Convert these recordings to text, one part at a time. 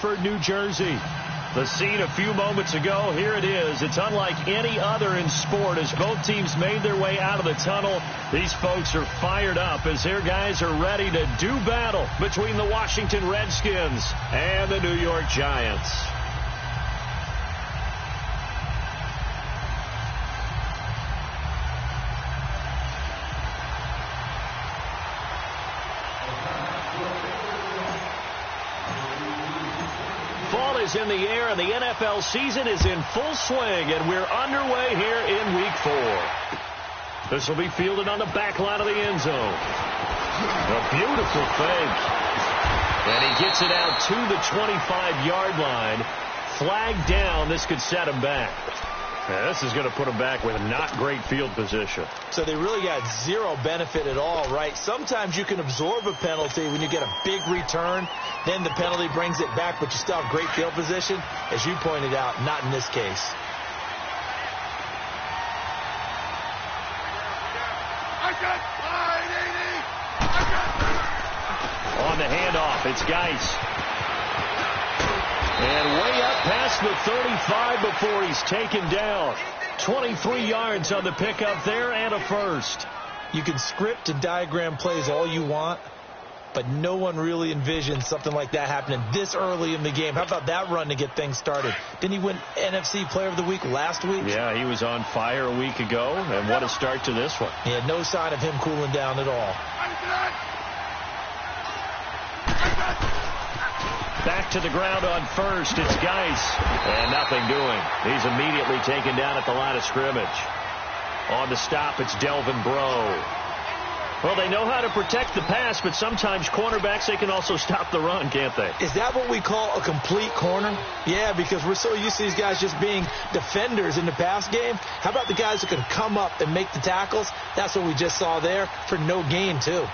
Bedford, New Jersey. The scene a few moments ago, here it is. It's unlike any other in sport as both teams made their way out of the tunnel. These folks are fired up as their guys are ready to do battle between the Washington Redskins and the New York Giants. Fall is in the air, and the NFL season is in full swing, and we're underway here in Week 4. This will be fielded on the back line of the end zone. A beautiful fake. And he gets it out to the 25-yard line. Flag down. This could set him back. Yeah, this is going to put him back with not great field position. So they really got zero benefit at all, right? Sometimes you can absorb a penalty when you get a big return. Then the penalty brings it back, but you still have great field position. As you pointed out, not in this case. On the handoff, it's Geis. And way up past the 35 before he's taken down. 23 yards on the pickup there and a first. You can script and diagram plays all you want, but no one really envisions something like that happening this early in the game. How about that run to get things started? Didn't he win NFC Player of the Week last week? Yeah, he was on fire a week ago, and what a start to this one. Yeah, no sign of him cooling down at all. Back to the ground on first. It's Geis. And nothing doing. He's immediately taken down at the line of scrimmage. On the stop, it's Delvin Breaux. Well, they know how to protect the pass, but sometimes cornerbacks, they can also stop the run, can't they? Is that what we call a complete corner? Yeah, because we're so used to these guys just being defenders in the pass game. How about the guys who can come up and make the tackles? That's what we just saw there for no gain, too.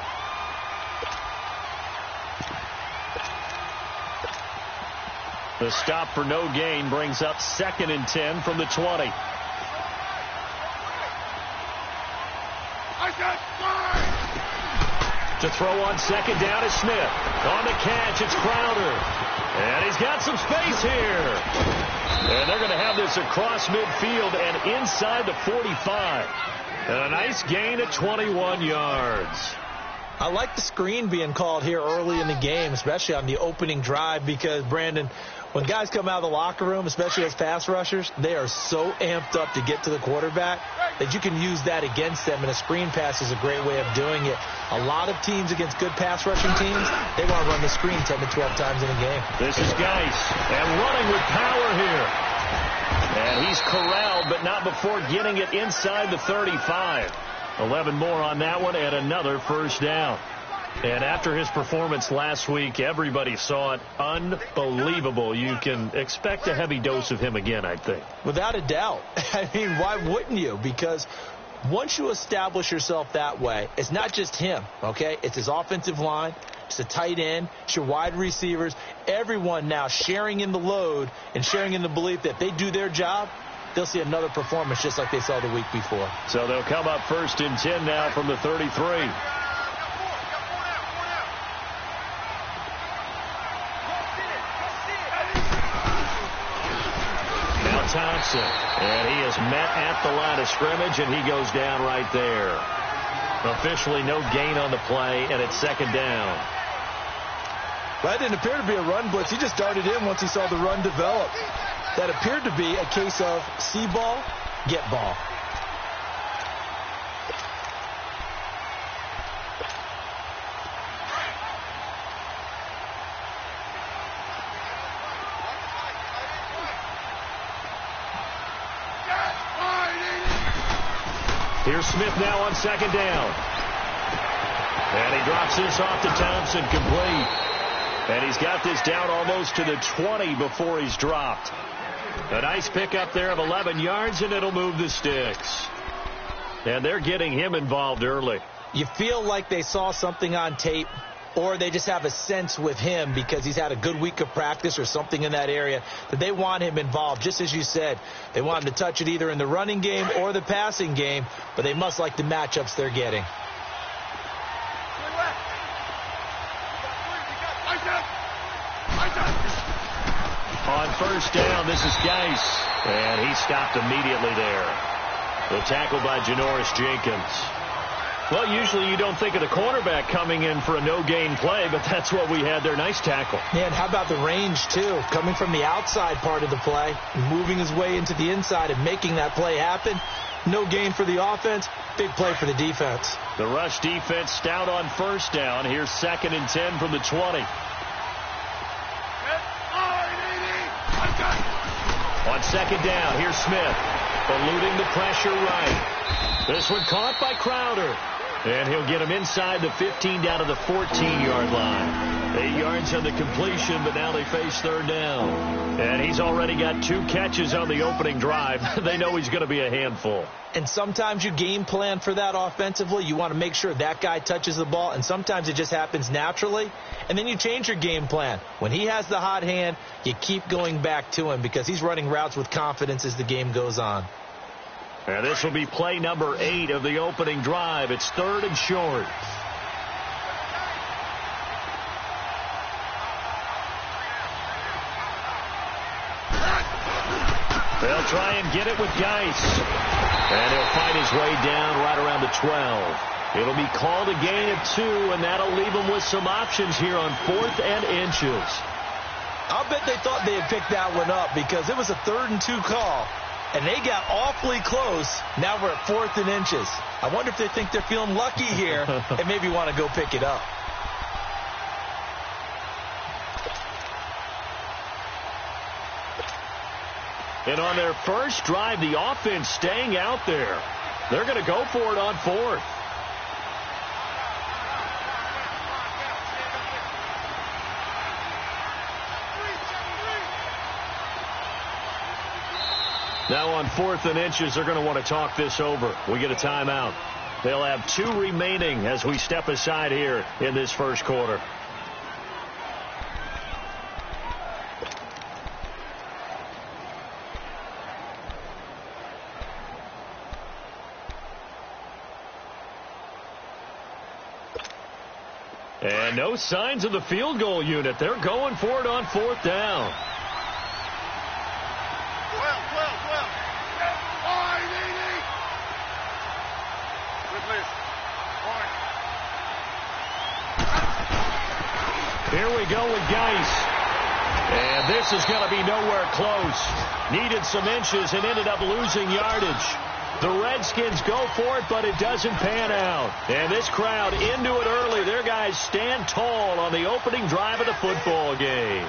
The stop for no gain brings up 2nd and 10 from the 20. To throw on 2nd down is Smith. On the catch, it's Crowder. And he's got some space here. And they're going to have this across midfield and inside the 45. And a nice gain of 21 yards. I like the screen being called here early in the game, especially on the opening drive, because, Brandon, when guys come out of the locker room, especially as pass rushers, they are so amped up to get to the quarterback that you can use that against them, and a screen pass is a great way of doing it. A lot of teams against good pass rushing teams, they want to run the screen 10 to 12 times in a game. This is Geis, and running with power here. And he's corralled, but not before getting it inside the 35. 11 more on that one, and another first down. And after his performance last week, everybody saw it. Unbelievable. You can expect a heavy dose of him again, I think. Without a doubt. I mean, why wouldn't you? Because once you establish yourself that way, it's not just him, okay? It's his offensive line. It's the tight end. It's your wide receivers. Everyone now sharing in the load and sharing in the belief that they do their job. They'll see another performance just like they saw the week before. So they'll come up 1st and 10 now from the 33. Now Thompson. And he is met at the line of scrimmage, and he goes down right there. Officially no gain on the play, and it's 2nd down. That didn't appear to be a run blitz. He just darted in once he saw the run develop. That appeared to be a case of see ball, get ball. Here's Smith now on 2nd down. And he drops this off to Thompson, complete. And he's got this down almost to the 20 before he's dropped. A nice pickup there of 11 yards, and it'll move the sticks. And they're getting him involved early. You feel like they saw something on tape, or they just have a sense with him because he's had a good week of practice or something in that area that they want him involved. Just as you said, they want him to touch it either in the running game or the passing game, but they must like the matchups they're getting. On first down, this is Geis. And he stopped immediately there. The tackle by Janoris Jenkins. Well, usually you don't think of the cornerback coming in for a no-gain play, but that's what we had there. Nice tackle. Yeah, and how about the range, too? Coming from the outside part of the play, moving his way into the inside and making that play happen. No gain for the offense, big play for the defense. The rush defense stout on first down. Here's 2nd and 10 from the 20. On 2nd down, here's Smith, eluding the pressure right. This one caught by Crowder. And he'll get him inside the 15 down to the 14-yard line. 8 yards on the completion, but now they face 3rd down. And he's already got 2 catches on the opening drive. They know he's going to be a handful. And sometimes you game plan for that offensively. You want to make sure that guy touches the ball, and sometimes it just happens naturally. And then you change your game plan. When he has the hot hand, you keep going back to him because he's running routes with confidence as the game goes on. And this will be play number 8 of the opening drive. It's 3rd and short. They'll try and get it with Geis. And he'll find his way down right around the 12. It'll be called a gain of 2, and that'll leave him with some options here on 4th and inches. I'll bet they thought they had picked that one up because it was a 3rd and 2 call. And they got awfully close. Now we're at 4th and inches. I wonder if they think they're feeling lucky here and maybe want to go pick it up. And on their first drive, the offense staying out there. They're going to go for it on 4th. Now on 4th and inches, they're going to want to talk this over. We get a timeout. They'll have 2 remaining as we step aside here in this first quarter. And no signs of the field goal unit. They're going for it on 4th down. Here we go with Geis. And this is going to be nowhere close. Needed some inches and ended up losing yardage. The Redskins go for it, but it doesn't pan out. And this crowd into it early. Their guys stand tall on the opening drive of the football game.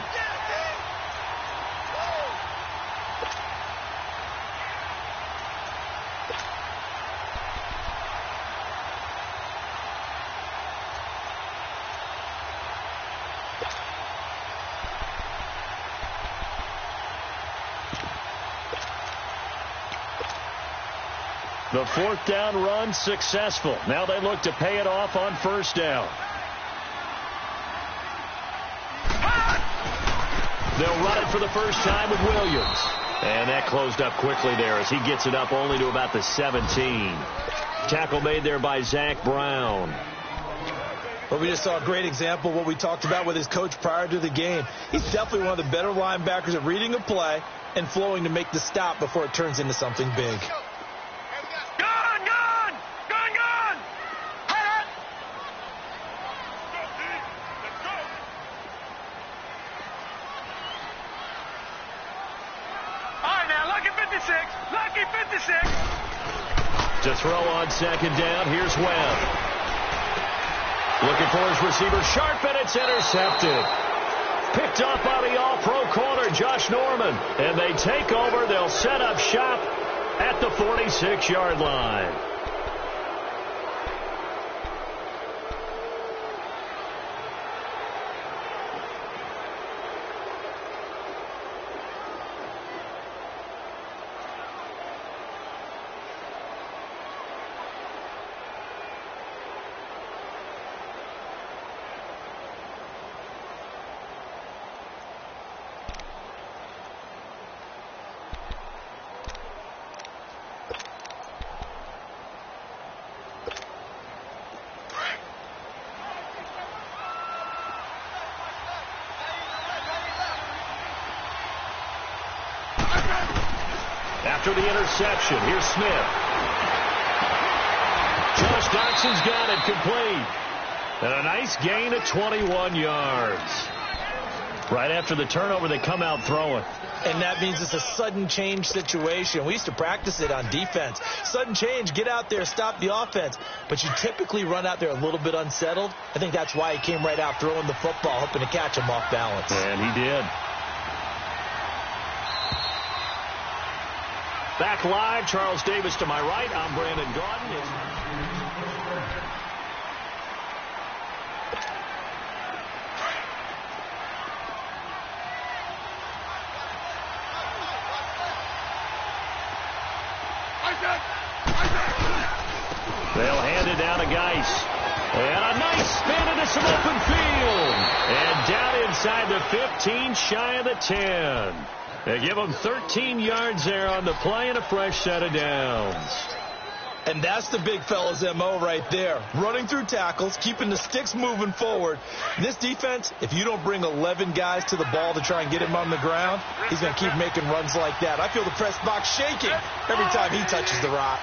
The 4th down run successful. Now they look to pay it off on 1st down. They'll run it for the first time with Williams. And that closed up quickly there as he gets it up only to about the 17. Tackle made there by Zach Brown. Well, we just saw a great example of what we talked about with his coach prior to the game. He's definitely one of the better linebackers at reading a play and flowing to make the stop before it turns into something big. To throw on 2nd down, here's Webb. Looking for his receiver, sharp, and it's intercepted. Picked up by the all-pro corner, Josh Norman. And they take over. They'll set up shop at the 46-yard line. After the interception, here's Smith. Josh Doxson's got it, complete. And a nice gain of 21 yards. Right after the turnover, they come out throwing. And that means it's a sudden change situation. We used to practice it on defense. Sudden change, get out there, stop the offense. But you typically run out there a little bit unsettled. I think that's why he came right out throwing the football, hoping to catch him off balance. And he did. Back live, Charles Davis to my right. I'm Brandon Gaudin. They'll hand it down to Geis. And a nice spin into some open field. And down inside the 15, shy of the 10. They give him 13 yards there on the play and a fresh set of downs. And that's the big fella's M.O. right there. Running through tackles, keeping the sticks moving forward. This defense, if you don't bring 11 guys to the ball to try and get him on the ground, he's going to keep making runs like that. I feel the press box shaking every time he touches the rock.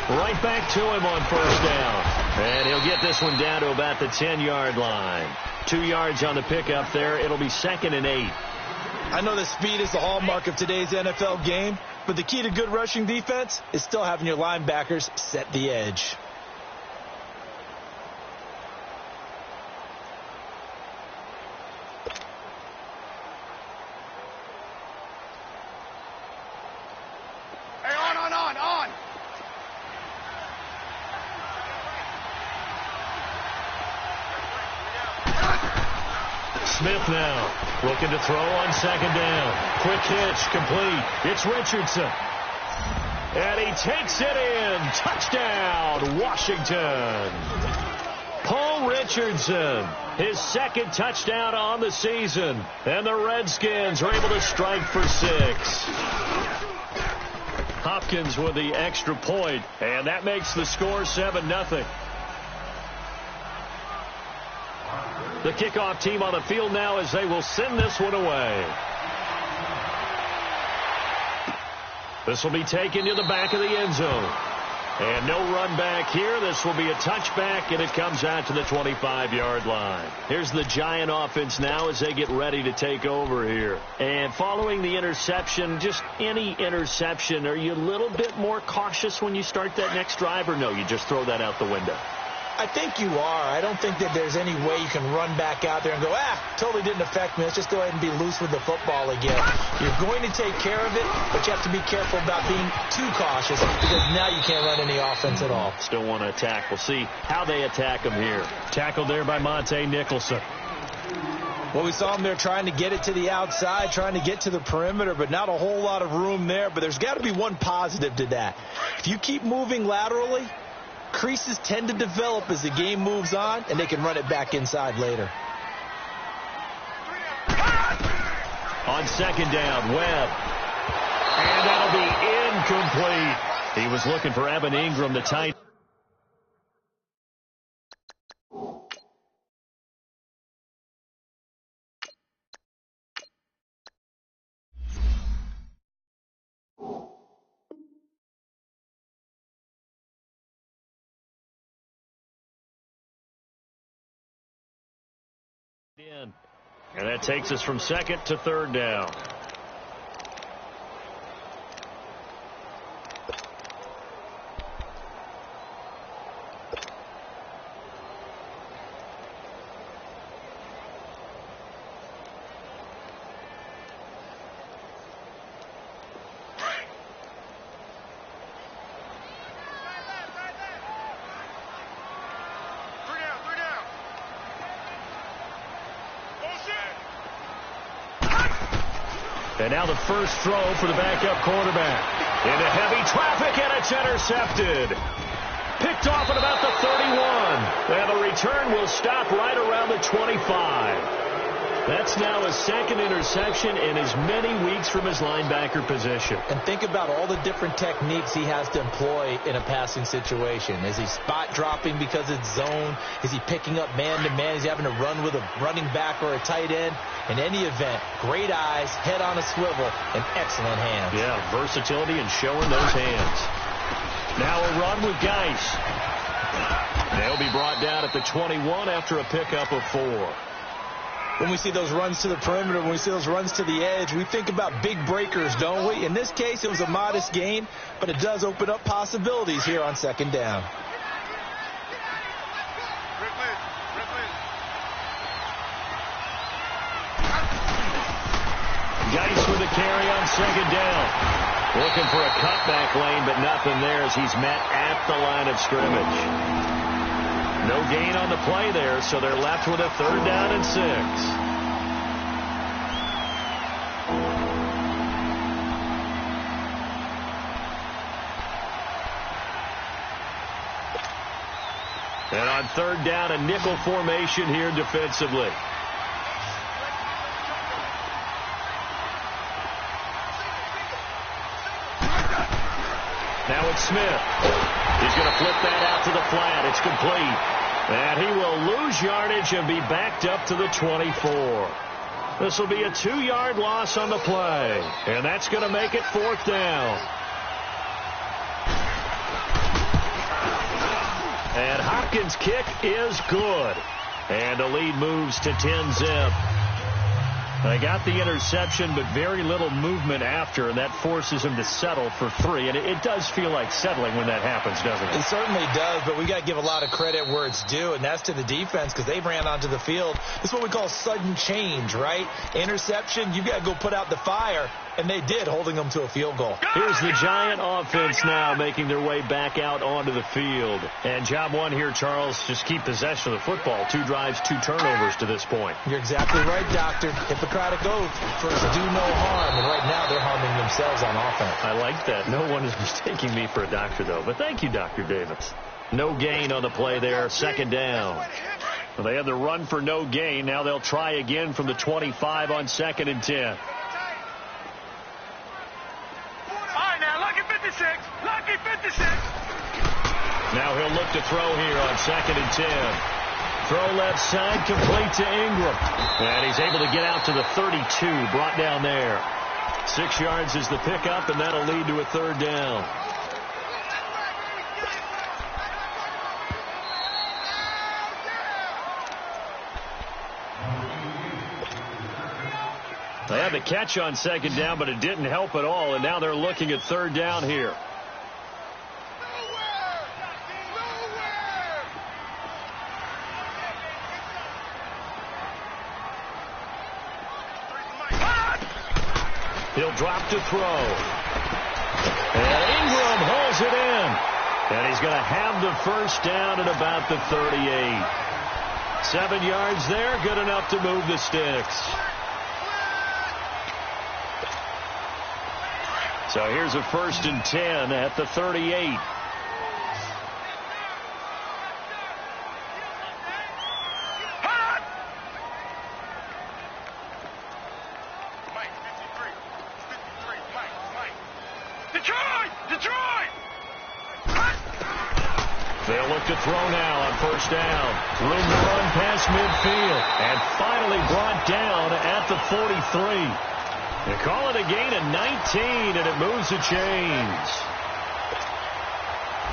Right back to him on first down. And he'll get this one down to about the 10-yard line. 2 yards on the pickup there. It'll be 2nd and 8. I know that speed is the hallmark of today's NFL game, but the key to good rushing defense is still having your linebackers set the edge. Smith now looking to throw on 2nd down. Quick hitch, complete. It's Richardson. And he takes it in. Touchdown, Washington. Paul Richardson, his 2nd touchdown on the season. And the Redskins are able to strike for 6. Hopkins with the extra point, and that makes the score 7-0. The kickoff team on the field now as they will send this one away. This will be taken to the back of the end zone. And no run back here. This will be a touchback, and it comes out to the 25-yard line. Here's the Giant offense now as they get ready to take over here. And following the interception, just any interception, are you a little bit more cautious when you start that next drive, or no, you just throw that out the window? I think you are. I don't think that there's any way you can run back out there and go, totally didn't affect me. Let's just go ahead and be loose with the football again. You're going to take care of it, but you have to be careful about being too cautious because now you can't run any offense at all. Still want to attack. We'll see how they attack him here. Tackled there by Monte Nicholson. Well, we saw him there trying to get it to the outside, trying to get to the perimeter, but not a whole lot of room there. But there's got to be one positive to that. If you keep moving laterally, creases tend to develop as the game moves on, and they can run it back inside later. On 2nd down, Webb. And that'll be incomplete. He was looking for Evan Ingram, the tight. And that takes us from 2nd to 3rd down. And now the first throw for the backup quarterback. Into heavy traffic, and it's intercepted. Picked off at about the 31. And the return will stop right around the 25. That's now his second interception in as many weeks from his linebacker position. And think about all the different techniques he has to employ in a passing situation. Is he spot dropping because it's zone? Is he picking up man-to-man? Is he having to run with a running back or a tight end? In any event, great eyes, head on a swivel, and excellent hands. Yeah, versatility and showing those hands. Now a run with Geis. They'll be brought down at the 21 after a pickup of 4. When we see those runs to the perimeter, when we see those runs to the edge, we think about big breakers, don't we? In this case, it was a modest gain, but it does open up possibilities here on second down. Geis with a carry on second down. Looking for a cutback lane, but nothing there as he's met at the line of scrimmage. No gain on the play there, so they're left with a 3rd down and 6. And on 3rd down, a nickel formation here defensively. Now it's Smith. He's going to flip that out to the flat. It's complete. And he will lose yardage and be backed up to the 24. This will be a 2-yard loss on the play. And that's going to make it 4th down. And Hopkins' kick is good. And the lead moves to 10-zip. They got the interception, but very little movement after, and that forces him to settle for 3. And it does feel like settling when that happens, doesn't it? It certainly does, but we got to give a lot of credit where it's due, and that's to the defense because they ran onto the field. It's what we call sudden change, right? Interception, you got to go put out the fire, and they did, holding them to a field goal. Here's the Giant offense now making their way back out onto the field. And job one here, Charles, just keep possession of the football. 2 drives, 2 turnovers to this point. You're exactly right, Doctor. Hippocratic oath, first do no harm, and right now they're harming themselves on offense. I like that. No one is mistaking me for a doctor, though. But thank you, Dr. Davis. No gain on the play there, 2nd down. Well, they had the run for no gain. Now they'll try again from the 25 on 2nd and 10. Lucky 56. Now he'll look to throw here on 2nd and 10. Throw left side, complete to Ingram. And he's able to get out to the 32, brought down there. 6 yards is the pickup, and that'll lead to a 3rd down. They had the catch on 2nd down, but it didn't help at all, and now they're looking at 3rd down here. He'll drop to throw. And Ingram hauls it in. And he's going to have the 1st down at about the 38. 7 yards there, good enough to move the sticks. So here's a 1st and 10 at the 38. They'll look to throw now on 1st down. Room to run past midfield. And finally brought down at the 43. They call it a gain of 19, and it moves the chains.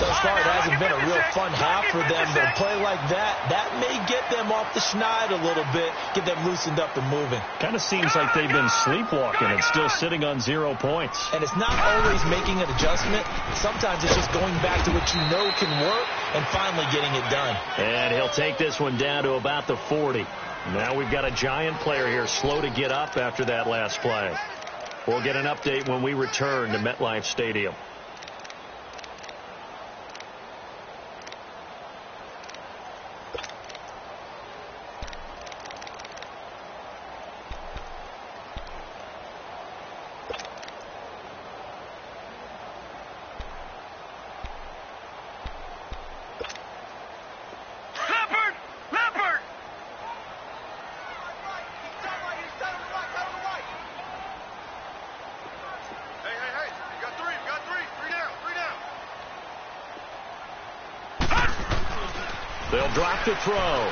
Thus far, it hasn't been a real fun half for them, but a play like that may get them off the schneid a little bit, get them loosened up and moving. Kind of seems like they've been sleepwalking and still sitting on 0 points. And it's not always making an adjustment. Sometimes it's just going back to what you know can work and finally getting it done. And he'll take this one down to about the 40. Now we've got a Giant player here slow to get up after that last play. We'll get an update when we return to MetLife Stadium. drop to throw.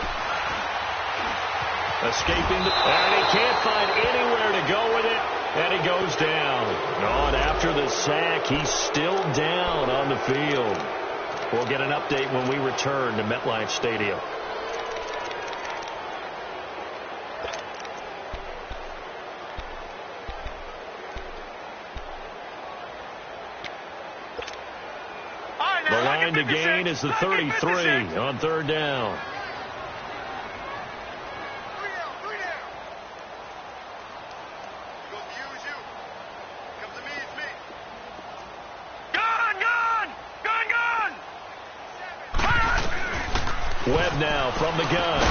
Escaping, and he can't find anywhere to go with it, and he goes down. And after the sack, he's still down on the field. We'll get an update when we return to MetLife Stadium. The line to gain is the 33 on third down. Webb now from the gun.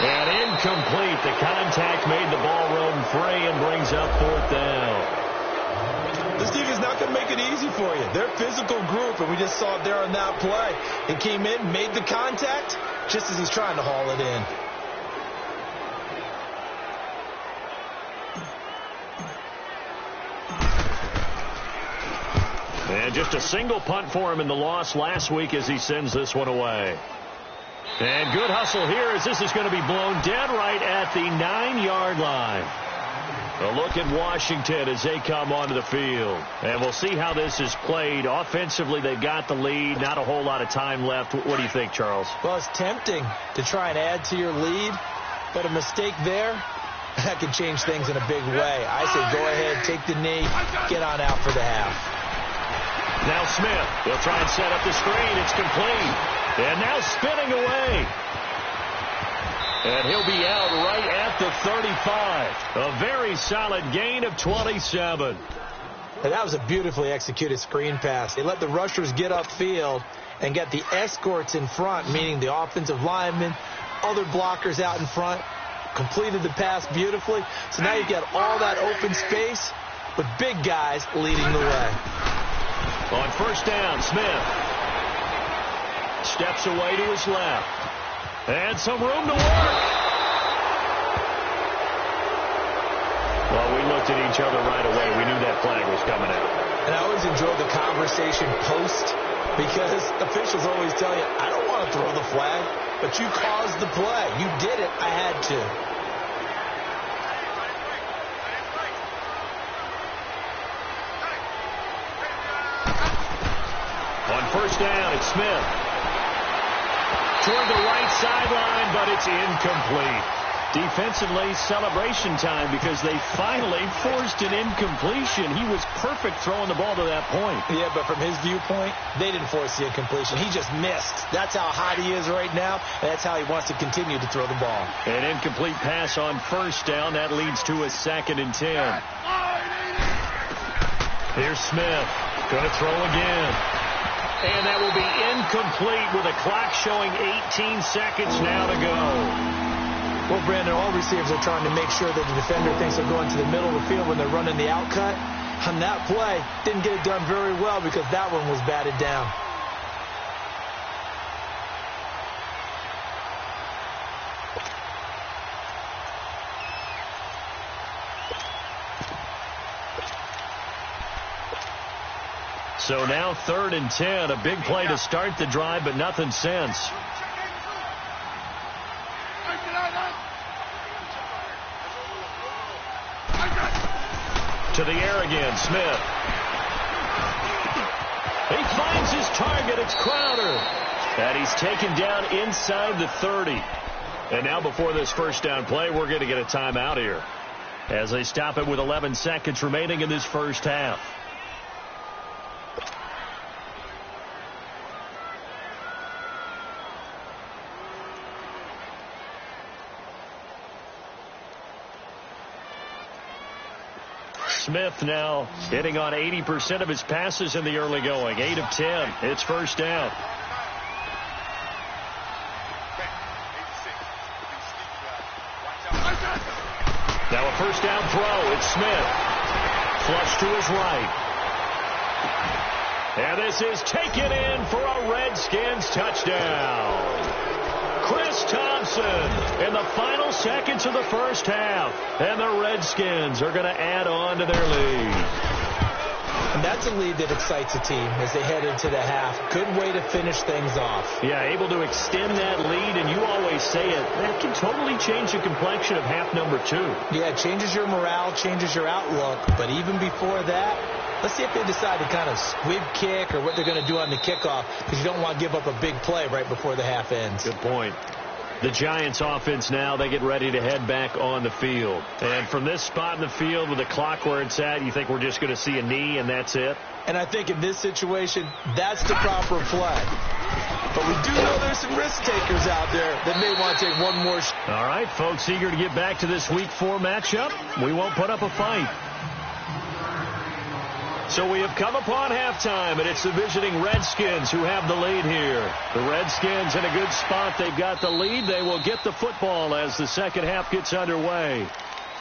And incomplete. The contact made the ball roam free and brings up fourth down. This defense not going to make it easy for you. They're a physical group, and we just saw it there on that play. He came in, made the contact, just as he's trying to haul it in. And just a single punt for him in the loss last week as he sends this one away. And good hustle here as this is going to be blown dead right at the 9-yard line. A look at Washington as they come onto the field. And we'll see how this is played. Offensively, they've got the lead. Not a whole lot of time left. What do you think, Charles? Well, it's tempting to try and add to your lead, but a mistake there, that can change things in a big way. I say go ahead, take the knee, get on out for the half. Now Smith, they'll try and set up the screen. It's complete. And now spinning away. And he'll be out right at the 35. A very solid gain of 27. And that was a beautifully executed screen pass. They let the rushers get upfield and get the escorts in front, meaning the offensive linemen, other blockers out in front, completed the pass beautifully. So now you've got all that open space with big guys leading the way. On first down, Smith steps away to his left. And some room to work. Well, we looked at each other right away. We knew that flag was coming out. And I always enjoy the conversation post because officials always tell you, I don't want to throw the flag, but you caused the play. You did it. I had to. On first down, it's Smith. Toward the right sideline, but it's incomplete. Defensively, celebration time because they finally forced an incompletion. He was perfect throwing the ball to that point. Yeah, but from his viewpoint, they didn't force the incompletion. He just missed. That's how hot he is right now, and that's how he wants to continue to throw the ball. An incomplete pass on first down. That leads to a 2nd and 10. Here's Smith. Going to throw again. And that will be incomplete with a clock showing 18 seconds now to go. Well, Brandon, all receivers are trying to make sure that the defender thinks they're going to the middle of the field when they're running the outcut. On that play, didn't get it done very well because that one was batted down. So now 3rd and 10, a big play to start the drive, but nothing since. To the air again, Smith. He finds his target, it's Crowder. And he's taken down inside the 30. And now before this first down play, we're going to get a timeout here as they stop it with 11 seconds remaining in this first half. Smith now hitting on 80% of his passes in the early going. 8 of 10. It's first down. Now a first down throw. It's Smith. Flush to his right. And this is taken in for a Redskins touchdown. Chris Thompson in the final seconds of the first half. And the Redskins are going to add on to their lead. And that's a lead that excites a team as they head into the half. Good way to finish things off. Yeah, able to extend that lead, and you always say it, that can totally change the complexion of half number 2. Yeah, it changes your morale, changes your outlook. But even before that, let's see if they decide to kind of squib kick or what they're going to do on the kickoff, because you don't want to give up a big play right before the half ends. Good point. The Giants offense now, they get ready to head back on the field. And from this spot in the field with the clock where it's at, you think we're just going to see a knee and that's it? And I think in this situation, that's the proper play. But we do know there's some risk takers out there that may want to take one more shot. All right, folks, eager to get back to this Week 4 matchup. We won't put up a fight. So we have come upon halftime, and it's the visiting Redskins who have the lead here. The Redskins in a good spot. They've got the lead. They will get the football as the second half gets underway.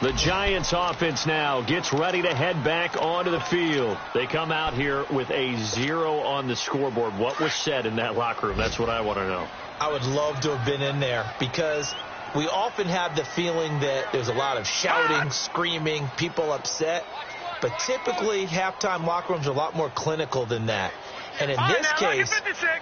The Giants offense now gets ready to head back onto the field. They come out here with a 0 on the scoreboard. What was said in that locker room? That's what I want to know. I would love to have been in there because we often have the feeling that there's a lot of shouting, screaming, people upset. But typically, halftime locker rooms are a lot more clinical than that. And in this case,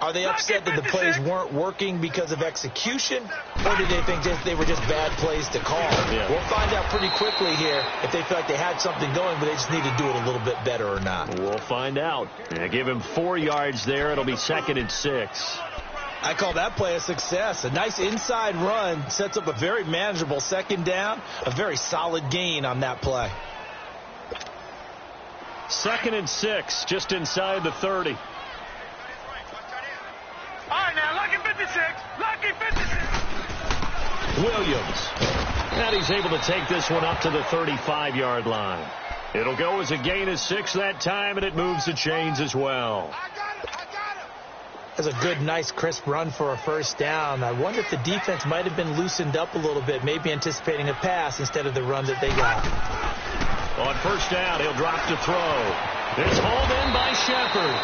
are they upset that the plays weren't working because of execution, or did they think they were just bad plays to call? Yeah. We'll find out pretty quickly here if they feel like they had something going, but they just need to do it a little bit better or not. We'll find out. Give him 4 yards there. It'll be 2nd and 6. I call that play a success. A nice inside run sets up a very manageable second down, a very solid gain on that play. 2nd and 6, just inside the 30. All right, now, lucky 56. Lucky 56. Williams. And he's able to take this one up to the 35-yard line. It'll go as a gain of 6 that time, and it moves the chains as well. I got it. That's a good, nice, crisp run for a first down. I wonder if the defense might have been loosened up a little bit, maybe anticipating a pass instead of the run that they got. On first down, he'll drop to throw. It's hauled in by Shepard.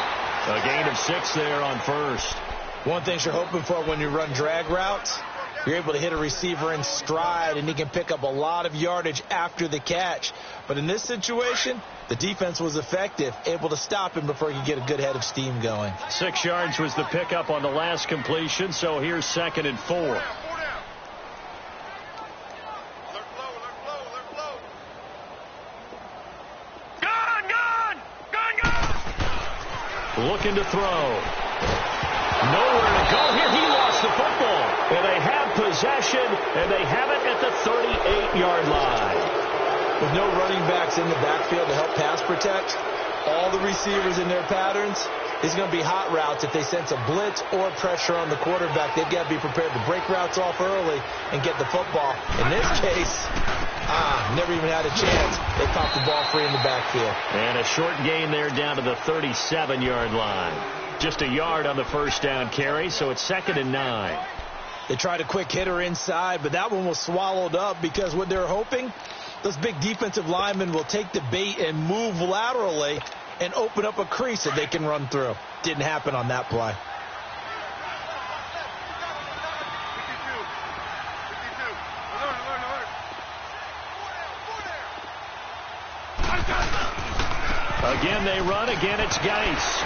A gain of 6 there on first. One thing you're hoping for when you run drag routes, you're able to hit a receiver in stride, and he can pick up a lot of yardage after the catch. But in this situation, the defense was effective, able to stop him before he could get a good head of steam going. 6 yards was the pickup on the last completion, so here's 2nd and 4. Looking to throw. Nowhere to go here. He lost the football. And they have possession, and they have it at the 38-yard line. With no running backs in the backfield to help pass protect, all the receivers in their patterns, it's going to be hot routes if they sense a blitz or pressure on the quarterback. They've got to be prepared to break routes off early and get the football. In this case, never even had a chance. They popped the ball free in the backfield. And a short gain there down to the 37-yard line. Just a yard on the first down carry, so it's 2nd and 9. They tried a quick hitter inside, but that one was swallowed up because what they're hoping, those big defensive linemen will take the bait and move laterally and open up a crease that they can run through. Didn't happen on that play. Again they run. Again it's Geis.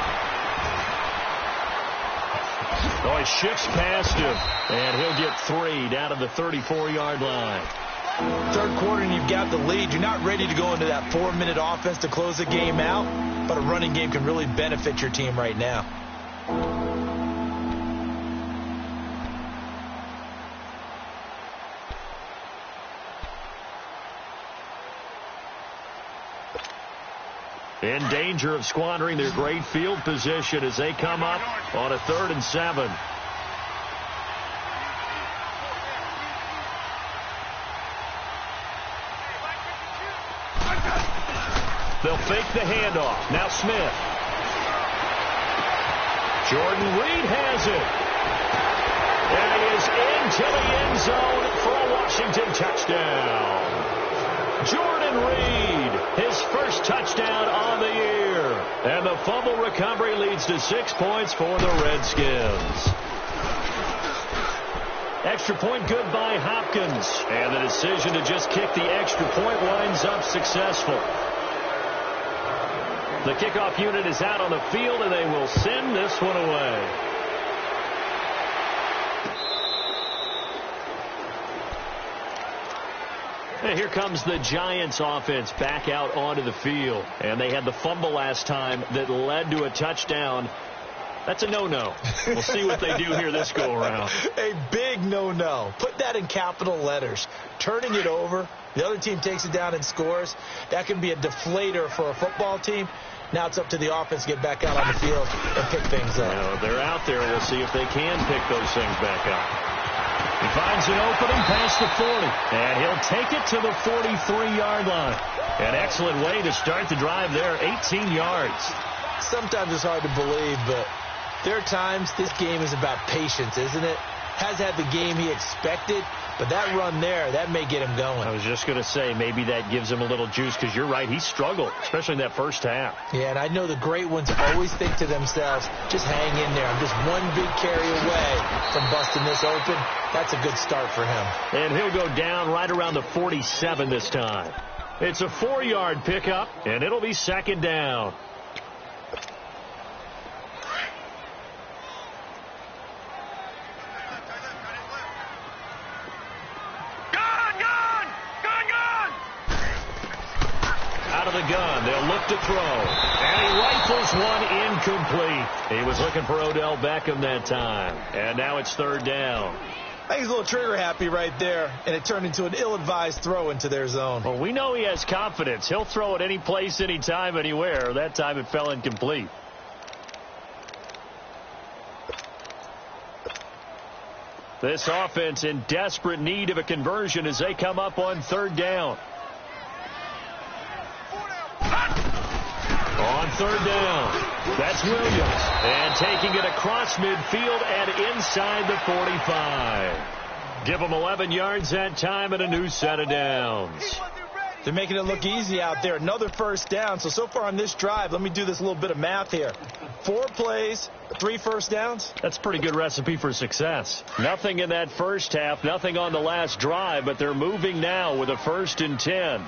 Oh, he shifts past him. And he'll get 3 down to the 34-yard line. Third quarter and you've got the lead. You're not ready to go into that 4-minute offense to close the game out, but a running game can really benefit your team right now. In danger of squandering their great field position as they come up on a 3rd and 7. They'll fake the handoff. Now Smith. Jordan Reed has it. And he is into the end zone for a Washington touchdown. Jordan Reed, his first touchdown on the year. And the fumble recovery leads to 6 points for the Redskins. Extra point good by Hopkins. And the decision to just kick the extra point winds up successful. The kickoff unit is out on the field, and they will send this one away. And here comes the Giants offense back out onto the field. And they had the fumble last time that led to a touchdown. That's a no-no. We'll see what they do here this go-around. A big no-no. Put that in capital letters. Turning it over, the other team takes it down and scores. That can be a deflator for a football team. Now it's up to the offense to get back out on the field and pick things up. Now, they're out there. We'll see if they can pick those things back up. He finds an opening past the 40, and he'll take it to the 43-yard line. An excellent way to start the drive there, 18 yards. Sometimes it's hard to believe, but there are times this game is about patience, isn't it? Has had the game he expected, but that run there, that may get him going. I was just going to say, maybe that gives him a little juice, because you're right, he struggled, especially in that first half. Yeah, and I know the great ones always think to themselves, just hang in there. I'm just one big carry away from busting this open. That's a good start for him. And he'll go down right around the 47 this time. It's a 4-yard pickup, and it'll be second down. The gun. They'll look to throw. And he rifles one incomplete. He was looking for Odell Beckham that time. And now it's third down. I think he's a little trigger happy right there, and it turned into an ill-advised throw into their zone. Well, we know he has confidence. He'll throw it any place, anytime, anywhere. That time it fell incomplete. This offense in desperate need of a conversion as they come up on third down. On third down, that's Williams. And taking it across midfield and inside the 45. Give them 11 yards that time and a new set of downs. They're making it look easy out there. Another first down. So far on this drive, let me do this little bit of math here. 4 plays, 3 first downs. That's a pretty good recipe for success. Nothing in that first half, nothing on the last drive, but they're moving now with a 1st and 10.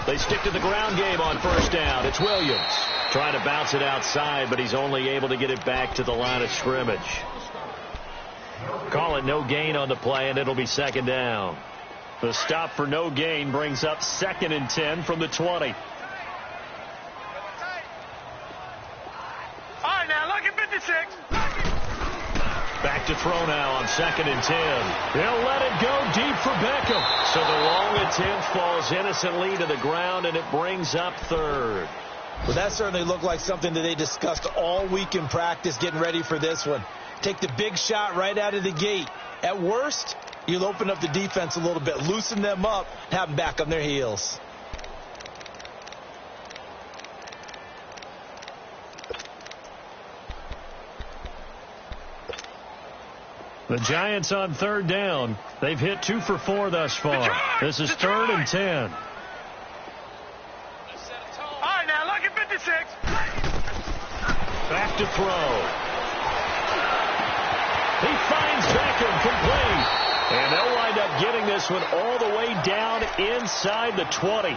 They stick to the ground game on first down. It's Williams trying to bounce it outside, but he's only able to get it back to the line of scrimmage. Call it no gain on the play, and it'll be second down. The stop for no gain brings up 2nd and 10 from the 20. All right, now, look at 56. Back to throw now on 2nd and 10. He'll let it go deep for Beckham. So the long attempt falls innocently to the ground, and it brings up 3rd. Well, that certainly looked like something that they discussed all week in practice getting ready for this one. Take the big shot right out of the gate. At worst, you'll open up the defense a little bit, loosen them up, have them back on their heels. The Giants on third down. They've hit 2 for 4 thus far. This is 3rd and 10. All right, now, look at 56. Back to throw. He finds Beckham complete. And they'll wind up getting this one all the way down inside the 20.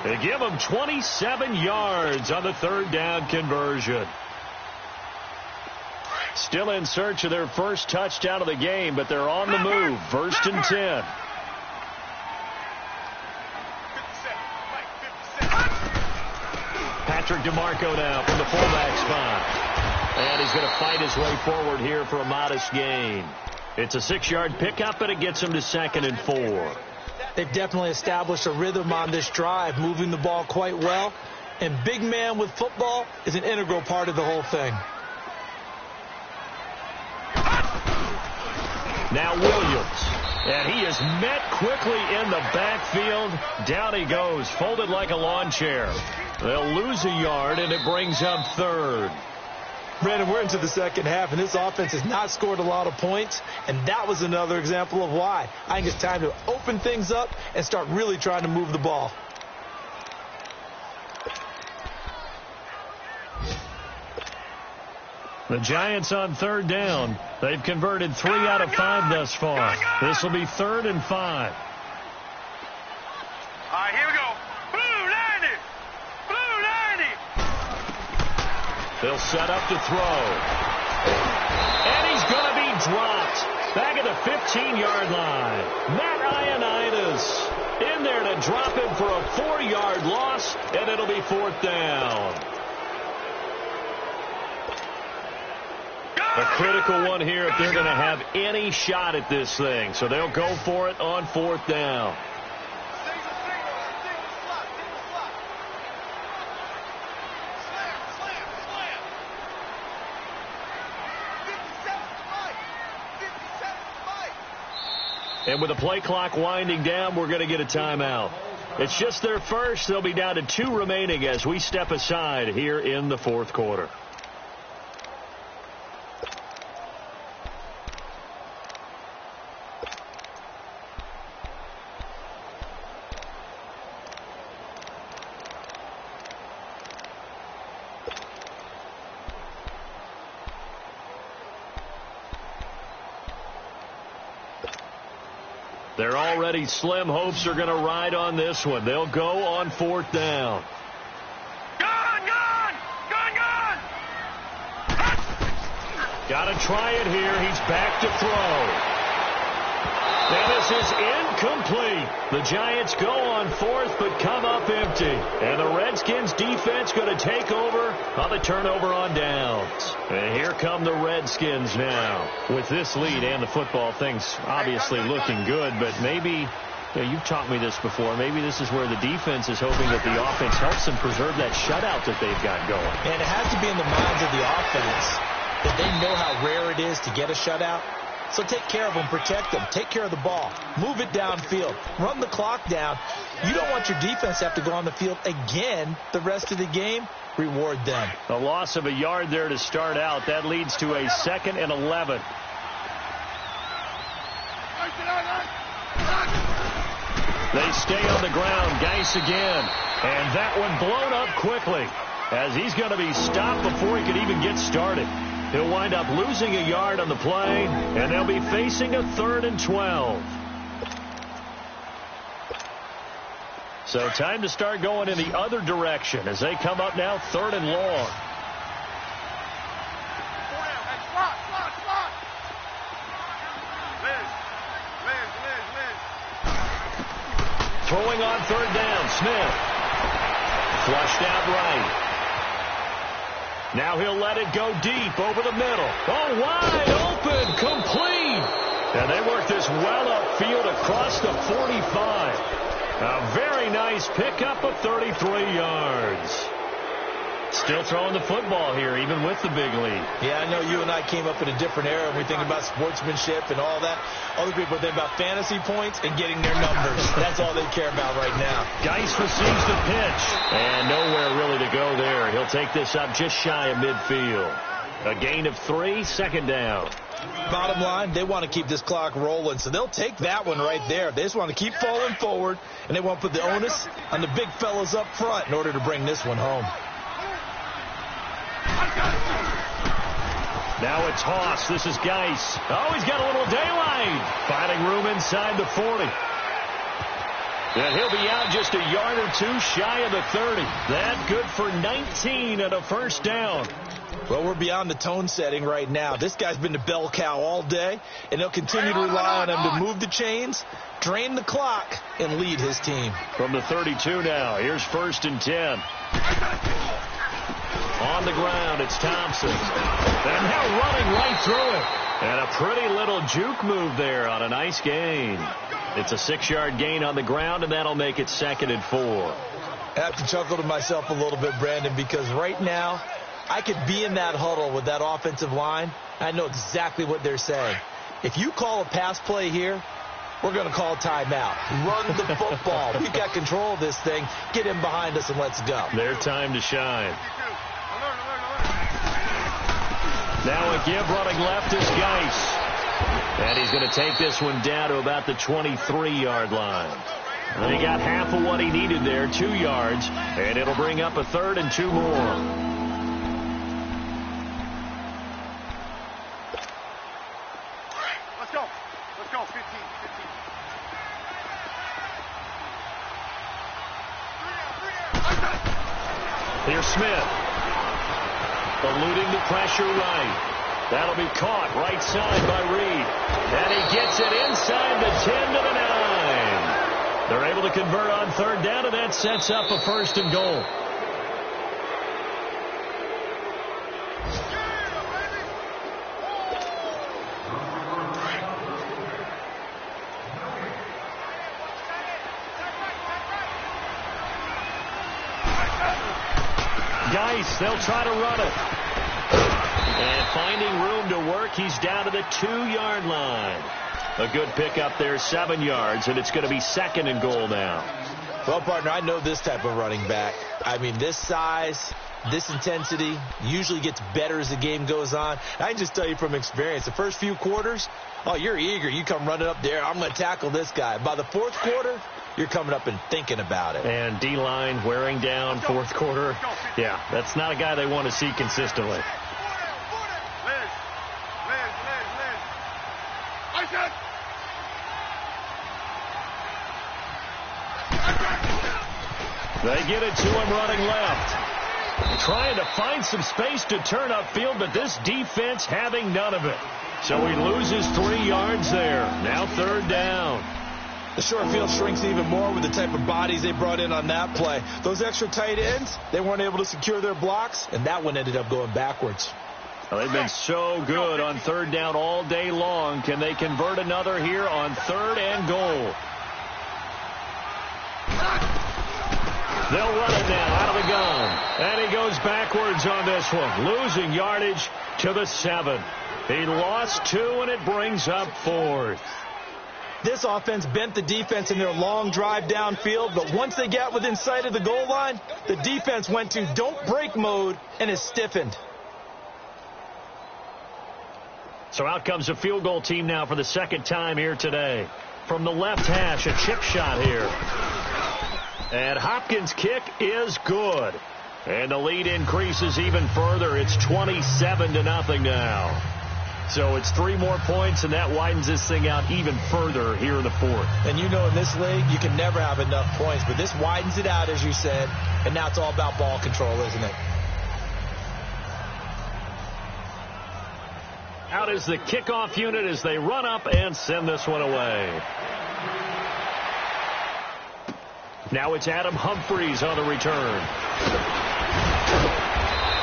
They give him 27 yards on the third down conversion. Still in search of their first touchdown of the game, but they're on the move. 1st and 10. Patrick DeMarco now from the fullback spot. And he's going to fight his way forward here for a modest gain. It's a 6-yard pickup, and it gets him to 2nd and 4. They've definitely established a rhythm on this drive, moving the ball quite well. And big man with football is an integral part of the whole thing. Now Williams, and he is met quickly in the backfield. Down he goes, folded like a lawn chair. They'll lose a yard, and it brings up 3rd. Brandon, we're into the second half, and this offense has not scored a lot of points, and that was another example of why. I think it's time to open things up and start really trying to move the ball. The Giants on third down. They've converted 3 out of 5 thus far. This will be 3rd and 5. They'll set up to throw. And he's going to be dropped back at the 15-yard line. Matt Ioannidis in there to drop him for a 4-yard loss, and it'll be 4th down. A critical one here if they're going to have any shot at this thing. So they'll go for it on 4th down. And with the play clock winding down, we're going to get a timeout. It's just their first. They'll be down to 2 remaining as we step aside here in the 4th quarter. Their already slim hopes are going to ride on this one. They'll go on 4th down. Gone! Got to try it here. He's back to throw. And this is incomplete. The Giants go on 4th but come up empty. And the Redskins defense going to take over on the turnover on downs. And here come the Redskins now. With this lead and the football, things obviously looking good. But maybe, you've taught me this before, maybe this is where the defense is hoping that the offense helps them preserve that shutout that they've got going. And it has to be in the minds of the offense that they know how rare it is to get a shutout. So take care of them, protect them, take care of the ball, move it downfield, run the clock down. You don't want your defense to have to go on the field again the rest of the game. Reward them. A loss of a yard there to start out. That leads to a 2nd and 11. They stay on the ground. Geis again. And that one blown up quickly as he's going to be stopped before he could even get started. He'll wind up losing a yard on the play, and they'll be facing a 3rd and 12. So time to start going in the other direction as they come up now 3rd and long. Throwing on 3rd down, Smith. Flushed out right. Now he'll let it go deep over the middle. Oh, wide open, complete. And they work this well upfield across the 45. A very nice pickup of 33 yards. Still throwing the football here, even with the big lead. Yeah, I know you and I came up in a different era, and we think about sportsmanship and all that. Other people think about fantasy points and getting their numbers. That's all they care about right now. Geis receives the pitch, and nowhere really to go there. He'll take this up just shy of midfield. A gain of 3, 2nd down. Bottom line, they want to keep this clock rolling, so they'll take that one right there. They just want to keep falling forward, and they want to put the onus on the big fellas up front in order to bring this one home. Now it's Haas. This is Geis. Oh, he's got a little daylight. Finding room inside the 40. And he'll be out just a yard or 2 shy of the 30. That good for 19 and a 1st down. Well, we're beyond the tone setting right now. This guy's been the bell cow all day, and they'll continue to rely on him to move the chains, drain the clock, and lead his team. From the 32 now, here's 1st and 10. On the ground, it's Thompson. And now running right through it. And a pretty little juke move there on a nice gain. It's a 6-yard gain on the ground, and that'll make it 2nd and 4. I have to chuckle to myself a little bit, Brandon, because right now I could be in that huddle with that offensive line. I know exactly what they're saying. If you call a pass play here, we're going to call timeout. Run the football. We've got control of this thing. Get in behind us and let's go. Their time to shine. Now a give running left is Geis. And he's going to take this one down to about the 23-yard line. And he got half of what he needed there, 2 yards. And it'll bring up a 3rd and 2 more. Let's go. 15. Here's Smith. eluding the pressure right. That'll be caught right side by Reed. And he gets it inside the 10 to the 9. They're able to convert on third down, and that sets up a 1st and goal. Geis, they'll try to run it. And finding room to work, he's down to the 2-yard line. A good pickup there, 7 yards, and it's going to be 2nd and goal now. Well, partner, I know this type of running back. I mean, this size, this intensity usually gets better as the game goes on. I can just tell you from experience, the first few quarters, oh, you're eager. You come running up there, I'm going to tackle this guy. By the 4th quarter, you're coming up and thinking about it. And D-line wearing down 4th quarter. Yeah, that's not a guy they want to see consistently. They get it to him running left. Trying to find some space to turn upfield, but this defense having none of it. So he loses 3 yards there. Now 3rd down. The short field shrinks even more with the type of bodies they brought in on that play. Those extra tight ends, they weren't able to secure their blocks, and that one ended up going backwards. Well, they've been so good on 3rd down all day long. Can they convert another here on 3rd and goal? They'll run it now out of the gun. And he goes backwards on this one, losing yardage to the 7. He lost 2, and it brings up 4th. This offense bent the defense in their long drive downfield, but once they got within sight of the goal line, the defense went to don't break mode and is stiffened. So out comes a field goal team now for the 2nd time here today. From the left hash, a chip shot here. And Hopkins' kick is good. And the lead increases even further. It's 27-0 now. So it's 3 more points, and that widens this thing out even further here in the 4th. And you know in this league, you can never have enough points. But this widens it out, as you said. And now it's all about ball control, isn't it? Out is the kickoff unit as they run up and send this one away. Now it's Adam Humphries on the return.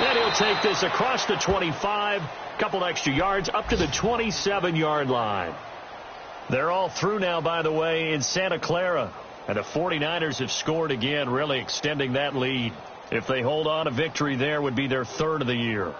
And he'll take this across the 25, couple extra yards up to the 27-yard line. They're all through now, by the way, in Santa Clara. And the 49ers have scored again, really extending that lead. If they hold on, a victory there would be their 3rd of the year.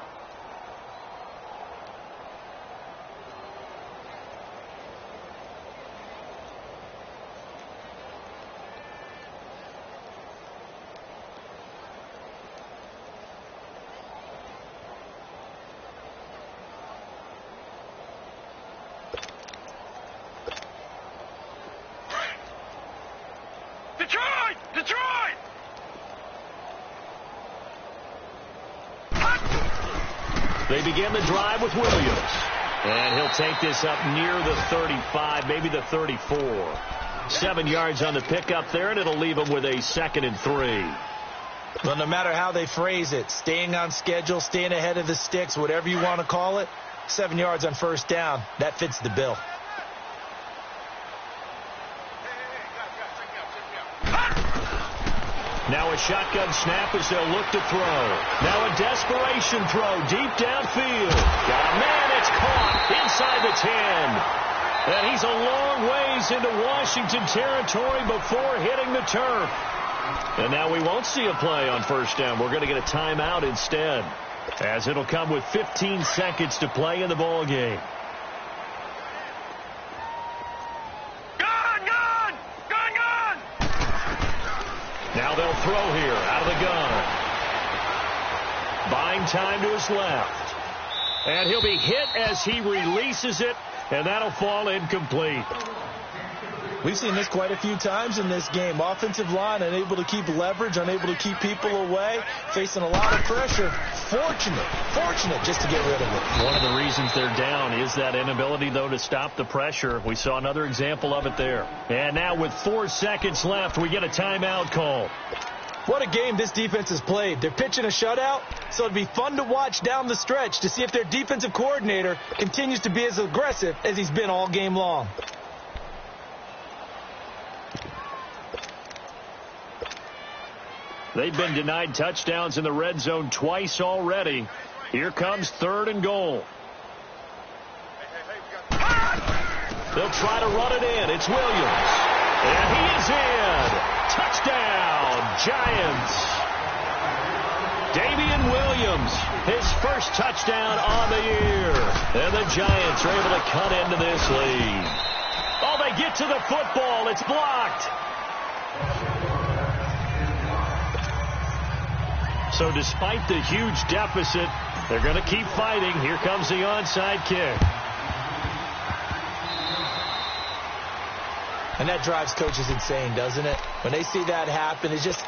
Detroit! They begin the drive with Williams. And he'll take this up near the 35, maybe the 34. 7 yards on the pickup there, and it'll leave him with a 2nd and 3. Well, no matter how they phrase it, staying on schedule, staying ahead of the sticks, whatever you want to call it, 7 yards on 1st down, that fits the bill. Now a shotgun snap as they'll look to throw. Now a desperation throw deep downfield. Got a man, it's caught inside the 10. And he's a long ways into Washington territory before hitting the turf. And now we won't see a play on 1st down. We're going to get a timeout instead, as it'll come with 15 seconds to play in the ball game. Now they'll throw here out of the gun. Buying time to his left. And he'll be hit as he releases it, and that'll fall incomplete. We've seen this quite a few times in this game. Offensive line unable to keep leverage, unable to keep people away, facing a lot of pressure. Fortunate just to get rid of it. One of the reasons they're down is that inability, though, to stop the pressure. We saw another example of it there. And now with 4 seconds left, we get a timeout call. What a game this defense has played. They're pitching a shutout, so it'd be fun to watch down the stretch to see if their defensive coordinator continues to be as aggressive as he's been all game long. They've been denied touchdowns in the red zone twice already. Here comes 3rd and goal. They'll try to run it in. It's Williams. And he is in. Touchdown, Giants. Damian Williams, his first touchdown on the year. And the Giants are able to cut into this lead. Oh, they get to the football. It's blocked. So despite the huge deficit, they're going to keep fighting. Here comes the onside kick. And that drives coaches insane, doesn't it? When they see that happen, it just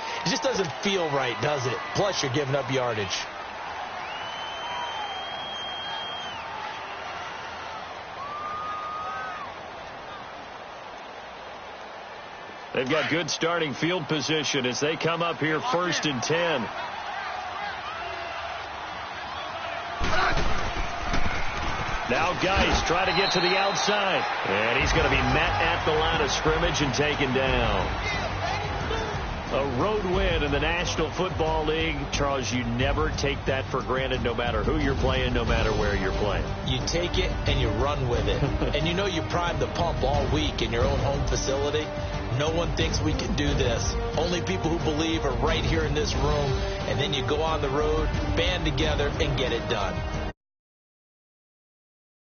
doesn't feel right, does it? Plus, you're giving up yardage. They've got good starting field position as they come up here 1st and 10. Now Geis try to get to the outside. And he's going to be met at the line of scrimmage and taken down. A road win in the National Football League. Charles, you never take that for granted no matter who you're playing, no matter where you're playing. You take it and you run with it. And you know you primed the pump all week in your own home facility. No one thinks we can do this. Only people who believe are right here in this room. And then you go on the road, band together, and get it done.